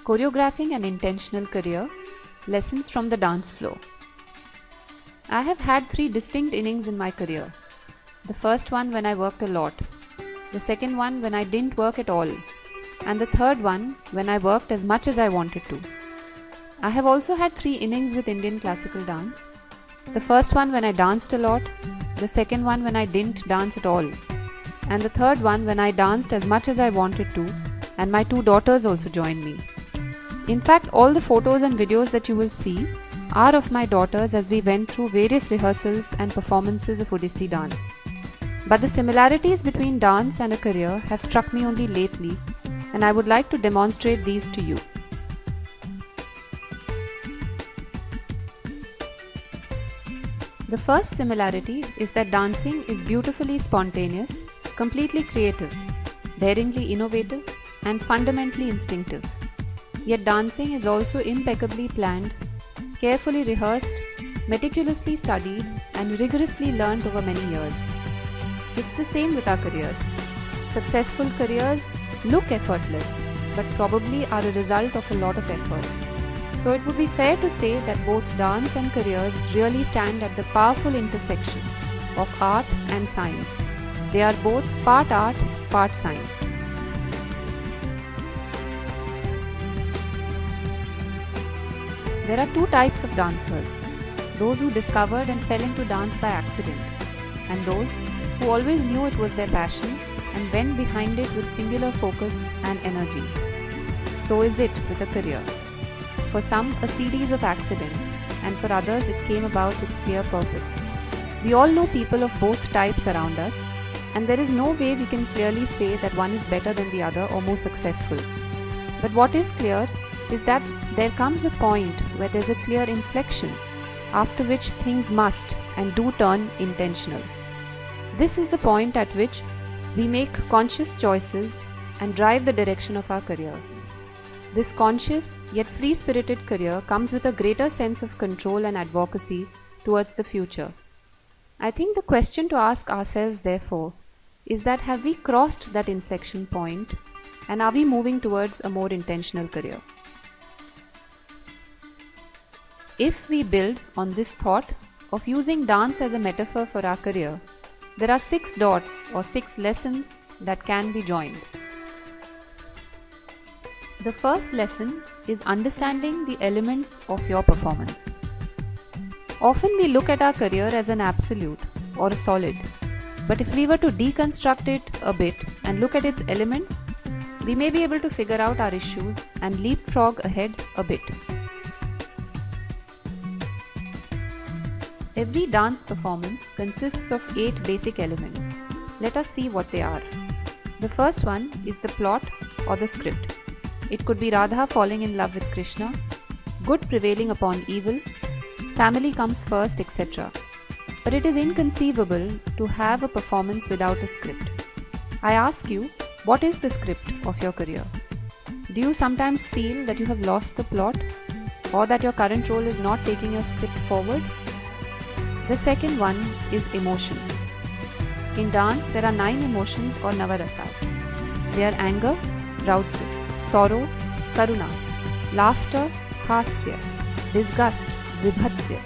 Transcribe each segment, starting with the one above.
Choreographing an Intentional Career, Lessons from the Dance Floor. I have had 3 distinct innings in my career. The first one when I worked a lot, the second one when I didn't work at all, and the third one when I worked as much as I wanted to. I have also had 3 innings with Indian classical dance. The first one when I danced a lot, the second one when I didn't dance at all, and the third one when I danced as much as I wanted to, and my 2 daughters also joined me. In fact, all the photos and videos that you will see are of my daughters as we went through various rehearsals and performances of Odissi dance. But the similarities between dance and a career have struck me only lately, and I would like to demonstrate these to you. The first similarity is that dancing is beautifully spontaneous, completely creative, daringly innovative, and fundamentally instinctive. Yet dancing is also impeccably planned, carefully rehearsed, meticulously studied, and rigorously learned over many years. It's the same with our careers. Successful careers look effortless, but probably are a result of a lot of effort. So it would be fair to say that both dance and careers really stand at the powerful intersection of art and science. They are both part art, part science. There are 2 types of dancers, those who discovered and fell into dance by accident, and those who always knew it was their passion and went behind it with singular focus and energy. So is it with a career. For some, a series of accidents, and for others it came about with clear purpose. We all know people of both types around us, and there is no way we can clearly say that one is better than the other or more successful. But what is clear is that there comes a point where there's a clear inflection, after which things must and do turn intentional. This is the point at which we make conscious choices and drive the direction of our career. This conscious yet free-spirited career comes with a greater sense of control and advocacy towards the future. I think the question to ask ourselves, therefore, is that have we crossed that inflection point, and are we moving towards a more intentional career? If we build on this thought of using dance as a metaphor for our career, there are 6 dots or 6 lessons that can be joined. The first lesson is understanding the elements of your performance. Often we look at our career as an absolute or a solid, but if we were to deconstruct it a bit and look at its elements, we may be able to figure out our issues and leapfrog ahead a bit. Every dance performance consists of 8 basic elements. Let us see what they are. The first one is the plot or the script. It could be Radha falling in love with Krishna, good prevailing upon evil, family comes first, etc. But it is inconceivable to have a performance without a script. I ask you, what is the script of your career? Do you sometimes feel that you have lost the plot, or that your current role is not taking your script forward? The second one is emotion. In dance, there are 9 emotions or navarasas. They are anger, rautra, sorrow, karuna, laughter, hasya, disgust, vibhatsya,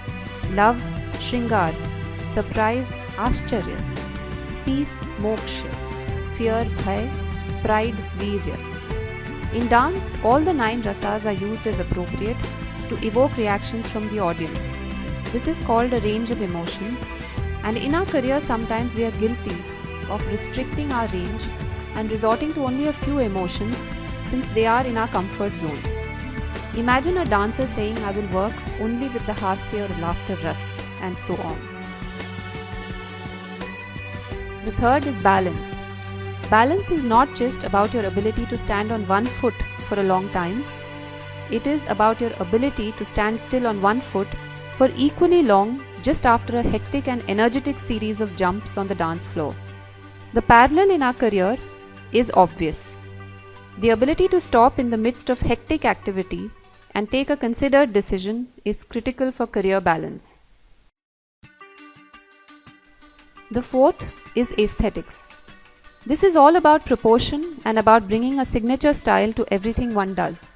love, shringar, surprise, ascharya, peace, moksha, fear, bhay, pride, virya. In dance, all the 9 rasas are used as appropriate to evoke reactions from the audience. This is called a range of emotions, and in our career sometimes we are guilty of restricting our range and resorting to only a few emotions since they are in our comfort zone. Imagine a dancer saying, I will work only with the hasya or laughter ras, and so on. The third is balance. Balance is not just about your ability to stand on one foot for a long time. It is about your ability to stand still on one foot for equally long just after a hectic and energetic series of jumps on the dance floor. The parallel in our career is obvious. The ability to stop in the midst of hectic activity and take a considered decision is critical for career balance. The fourth is aesthetics. This is all about proportion and about bringing a signature style to everything one does.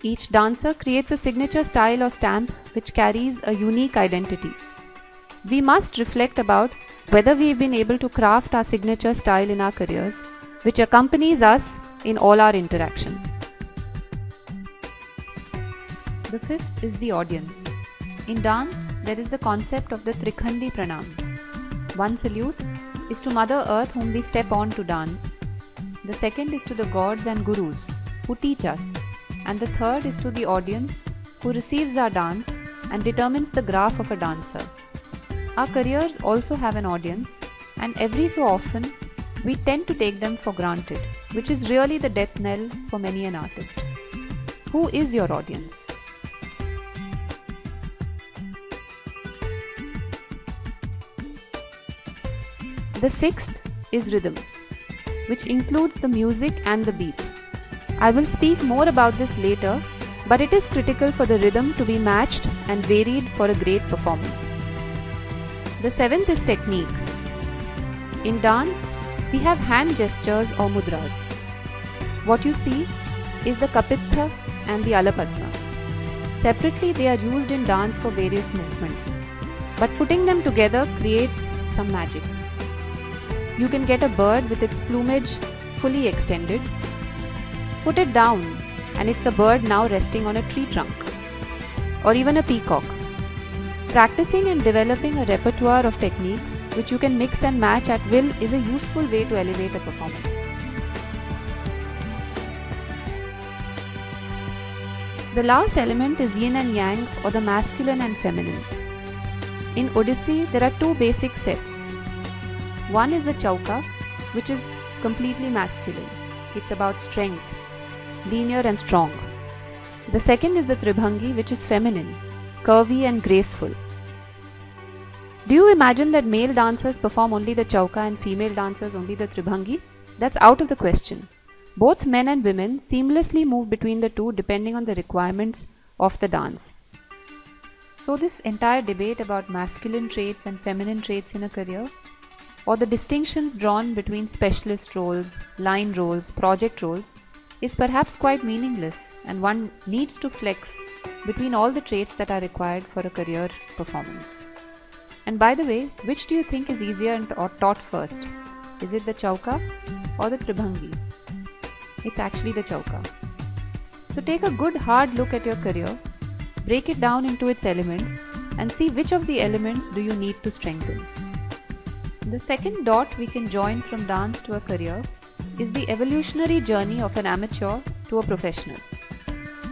Each dancer creates a signature style or stamp which carries a unique identity. We must reflect about whether we've been able to craft our signature style in our careers, which accompanies us in all our interactions. The fifth is the audience. In dance, there is the concept of the Trikhandi Pranam. One salute is to Mother Earth whom we step on to dance. The second is to the gods and gurus who teach us. And the third is to the audience who receives our dance and determines the graph of a dancer. Our careers also have an audience, and every so often we tend to take them for granted, which is really the death knell for many an artist. Who is your audience? The sixth is rhythm, which includes the music and the beat. I will speak more about this later, but it is critical for the rhythm to be matched and varied for a great performance. The seventh is technique. In dance, we have hand gestures or mudras. What you see is the Kapitha and the Alapadma. Separately, they are used in dance for various movements, but putting them together creates some magic. You can get a bird with its plumage fully extended. Put it down and it's a bird now resting on a tree trunk, or even a peacock. Practicing and developing a repertoire of techniques which you can mix and match at will is a useful way to elevate a performance. The last element is yin and yang, or the masculine and feminine. In Odissi, there are two basic sets. One is the Chauka, which is completely masculine. It's about strength, linear and strong. The second is the Tribhangi, which is feminine, curvy and graceful. Do you imagine that male dancers perform only the Chauka and female dancers only the Tribhangi? That's out of the question. Both men and women seamlessly move between the two depending on the requirements of the dance. So this entire debate about masculine traits and feminine traits in a career, or the distinctions drawn between specialist roles, line roles, project roles, is perhaps quite meaningless, and one needs to flex between all the traits that are required for a career performance. And by the way, which do you think is easier or taught first? Is it the Chauka or the Tribhangi? It's actually the Chauka. So take a good hard look at your career, break it down into its elements, and see which of the elements do you need to strengthen. The second dot we can join from dance to a career is the evolutionary journey of an amateur to a professional.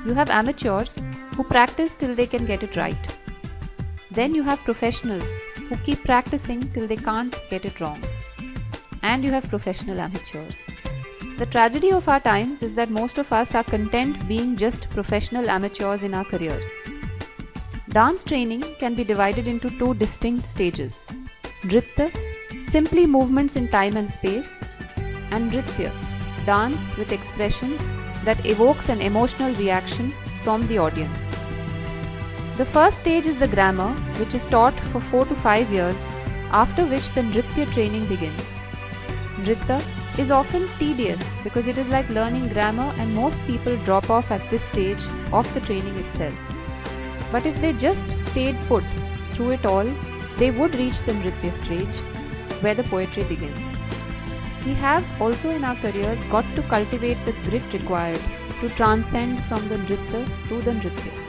You have amateurs who practice till they can get it right. Then you have professionals who keep practicing till they can't get it wrong. And you have professional amateurs. The tragedy of our times is that most of us are content being just professional amateurs in our careers. Dance training can be divided into two distinct stages: Nritya, simply movements in time and space, and Nritya, dance with expressions that evokes an emotional reaction from the audience. The first stage is the grammar, which is taught for 4 to 5 years, after which the Nritya training begins. Nritya is often tedious because it is like learning grammar, and most people drop off at this stage of the training itself. But if they just stayed put through it all, they would reach the Nritya stage, where the poetry begins. We have also in our careers got to cultivate the grit required to transcend from the Nritya to the Nritya.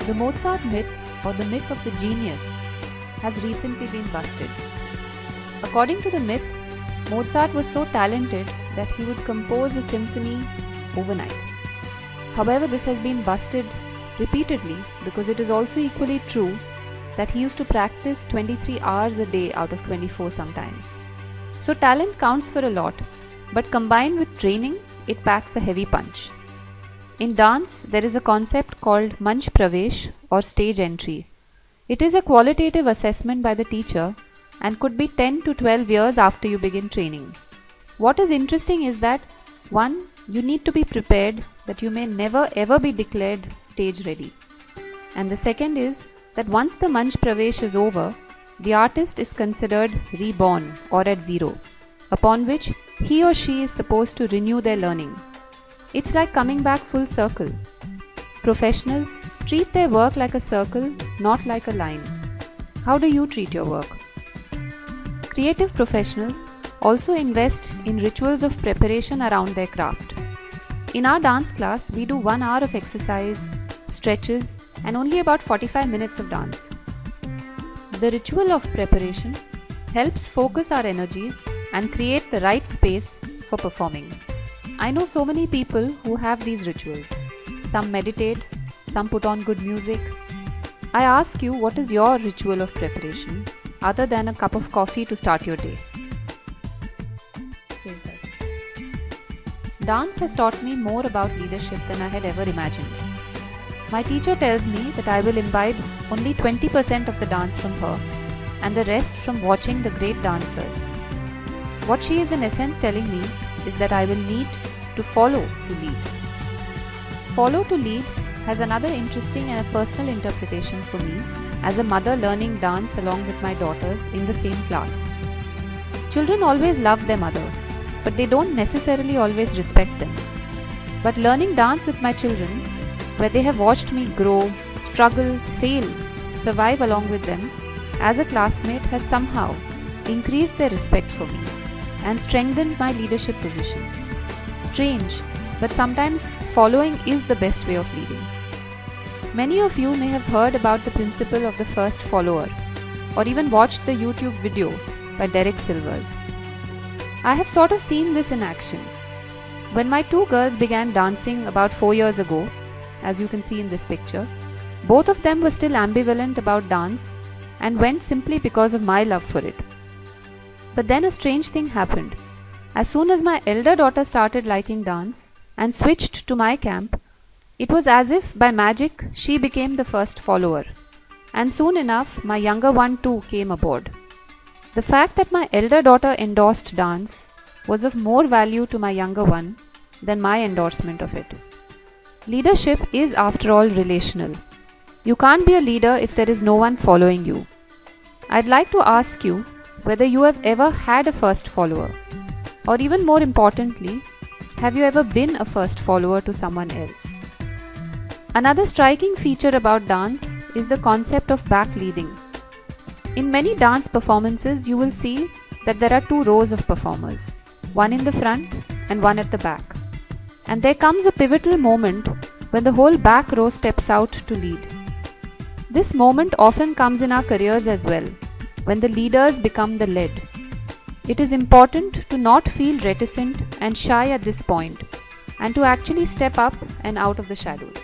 The Mozart myth, or the myth of the genius, has recently been busted. According to the myth, Mozart was so talented that he would compose a symphony overnight. However, this has been busted repeatedly because it is also equally true that he used to practice 23 hours a day out of 24 sometimes. So talent counts for a lot, but combined with training, it packs a heavy punch. In dance, there is a concept called Manch Pravesh, or stage entry. It is a qualitative assessment by the teacher and could be 10 to 12 years after you begin training. What is interesting is that 1. You need to be prepared that you may never ever be declared stage ready. And the second is that once the Manch Pravesh is over, the artist is considered reborn or at zero, upon which he or she is supposed to renew their learning. It's like coming back full circle. Professionals treat their work like a circle, not like a line. How do you treat your work? Creative professionals also invest in rituals of preparation around their craft. In our dance class, we do 1 hour of exercise, stretches, and only about 45 minutes of dance. The ritual of preparation helps focus our energies and create the right space for performing. I know so many people who have these rituals. Some meditate, some put on good music. I ask you, what is your ritual of preparation other than a cup of coffee to start your day? Dance has taught me more about leadership than I had ever imagined. My teacher tells me that I will imbibe only 20% of the dance from her and the rest from watching the great dancers. What she is in essence telling me is that I will need to follow to lead. Follow to lead has another interesting and a personal interpretation for me as a mother learning dance along with my daughters in the same class. Children always love their mother, but they don't necessarily always respect them. But learning dance with my children, where they have watched me grow, struggle, fail, survive along with them, as a classmate has somehow increased their respect for me and strengthened my leadership position. Strange, but sometimes following is the best way of leading. Many of you may have heard about the principle of the first follower, or even watched the YouTube video by Derek Silvers. I have sort of seen this in action. When my 2 girls began dancing about 4 years ago, as you can see in this picture, both of them were still ambivalent about dance and went simply because of my love for it. But then a strange thing happened. As soon as my elder daughter started liking dance and switched to my camp, it was as if by magic she became the first follower. And soon enough, my younger one too came aboard. The fact that my elder daughter endorsed dance was of more value to my younger one than my endorsement of it. Leadership is, after all, relational. You can't be a leader if there is no one following you. I'd like to ask you whether you have ever had a first follower, or even more importantly, have you ever been a first follower to someone else? Another striking feature about dance is the concept of back leading. In many dance performances, you will see that there are 2 rows of performers, one in the front and one at the back. And there comes a pivotal moment when the whole back row steps out to lead. This moment often comes in our careers as well, when the leaders become the led. It is important to not feel reticent and shy at this point, and to actually step up and out of the shadows.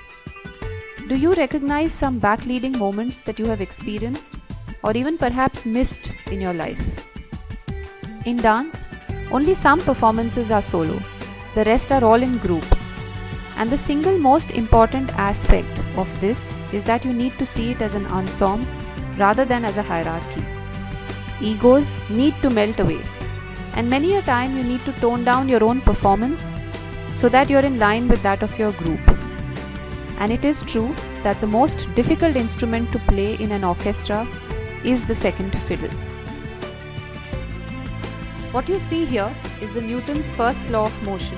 Do you recognize some back-leading moments that you have experienced, or even perhaps missed in your life? In dance, only some performances are solo, the rest are all in groups. And the single most important aspect of this is that you need to see it as an ensemble rather than as a hierarchy. Egos need to melt away, and many a time you need to tone down your own performance so that you're in line with that of your group. And it is true that the most difficult instrument to play in an orchestra is the second fiddle. What you see here is the Newton's first law of motion,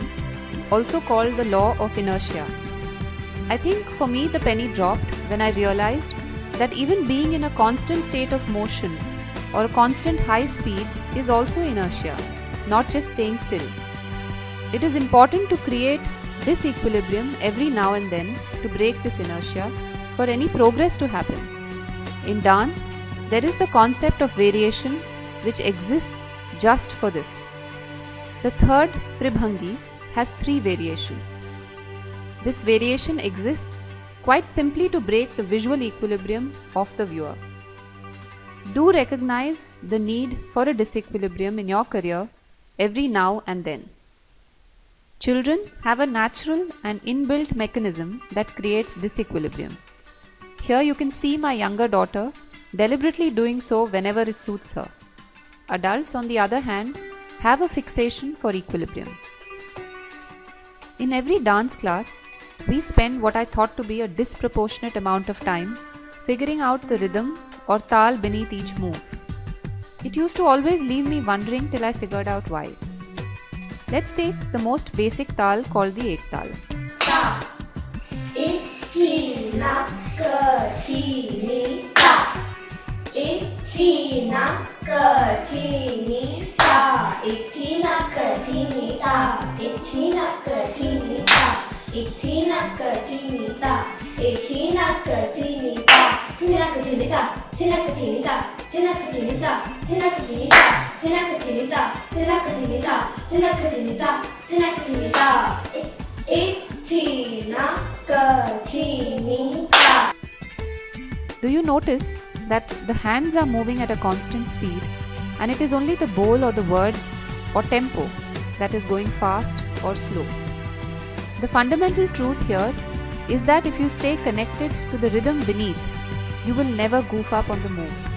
also called the law of inertia. I think for me the penny dropped when I realized that even being in a constant state of motion or a constant high speed is also inertia, not just staying still. It is important to create this equilibrium every now and then to break this inertia for any progress to happen. In dance, there is the concept of variation which exists just for this. The third Tribhangi has 3 variations. This variation exists quite simply to break the visual equilibrium of the viewer. Do recognize the need for a disequilibrium in your career every now and then. Children have a natural and inbuilt mechanism that creates disequilibrium. Here you can see my younger daughter deliberately doing so whenever it suits her. Adults, on the other hand, have a fixation for equilibrium. In every dance class, we spend what I thought to be a disproportionate amount of time figuring out the rhythm or tal beneath each move. It used to always leave me wondering till I figured out why. Let's take the most basic tal called the ek tal. Ta, ik, thi, na, ka, thi, ni, ta. Ik, thi, na, ka, thi, ni, ta. Ik, thi, na, ka, thi, ni, ta. Ik, thi, na, ka, thi, ni, ta. Ik, thi, na, ka, thi, ni, ta. Ik, thi, na, ka, thi, ni, ta. Thi, na, ka, thi, ni, ta. Thi, na, ka, thi, ni, ta. Thi, na, ka, thi, ni, ta. Thi, na, ka, thi, ni, ta. Thi, na, ka, thi, ni, ta. Thi, na, ka, thi, ni, ta. Thi, na, ka, thi, ni, ta. Thi, na, ka, thi, ni, ta. Ik, thi, na, ka, thi, ni, ta. Do you notice that the hands are moving at a constant speed and it is only the bowl or the words or tempo that is going fast or slow? The fundamental truth here is that if you stay connected to the rhythm beneath, you will never goof up on the moves.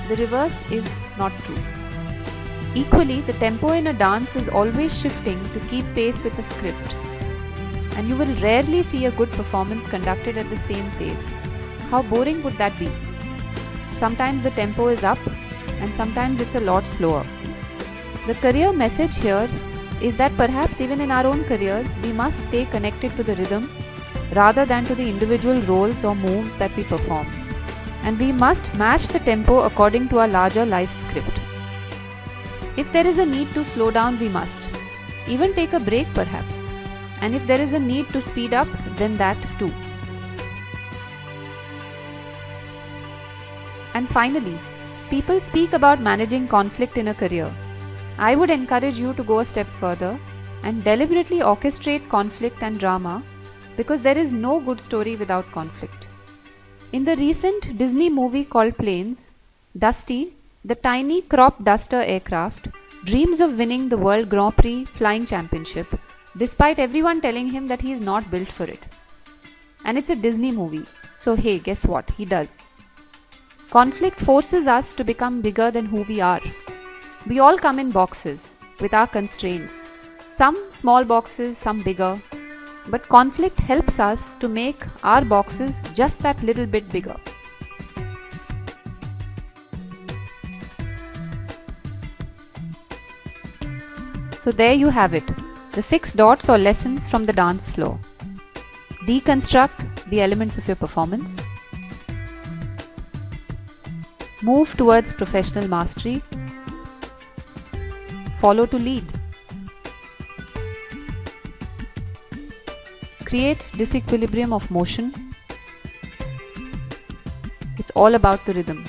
The reverse is not true. Equally, the tempo in a dance is always shifting to keep pace with the script, and you will rarely see a good performance conducted at the same pace. How boring would that be? Sometimes the tempo is up and sometimes it's a lot slower. The career message here is that perhaps even in our own careers, we must stay connected to the rhythm rather than to the individual roles or moves that we perform. And we must match the tempo according to our larger life script. If there is a need to slow down, we must. Even take a break perhaps. And if there is a need to speed up, then that too. And finally, people speak about managing conflict in a career. I would encourage you to go a step further and deliberately orchestrate conflict and drama, because there is no good story without conflict. In the recent Disney movie called Planes, Dusty, the tiny crop duster aircraft, dreams of winning the World Grand Prix Flying Championship, despite everyone telling him that he is not built for it. And it's a Disney movie, so hey, guess what? He does. Conflict forces us to become bigger than who we are. We all come in boxes with our constraints. Some small boxes, some bigger. But conflict helps us to make our boxes just that little bit bigger. So there you have it, the 6 dots or lessons from the dance floor. Deconstruct the elements of your performance. Move towards professional mastery. Follow to lead. Create disequilibrium of motion. It's all about the rhythm.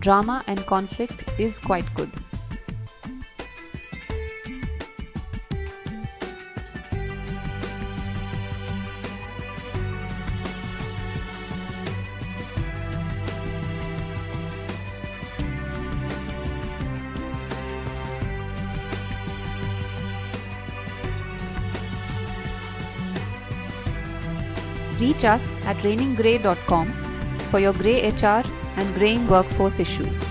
Drama and conflict is quite good. Reach us at raininggray.com for your grey HR and graying workforce issues.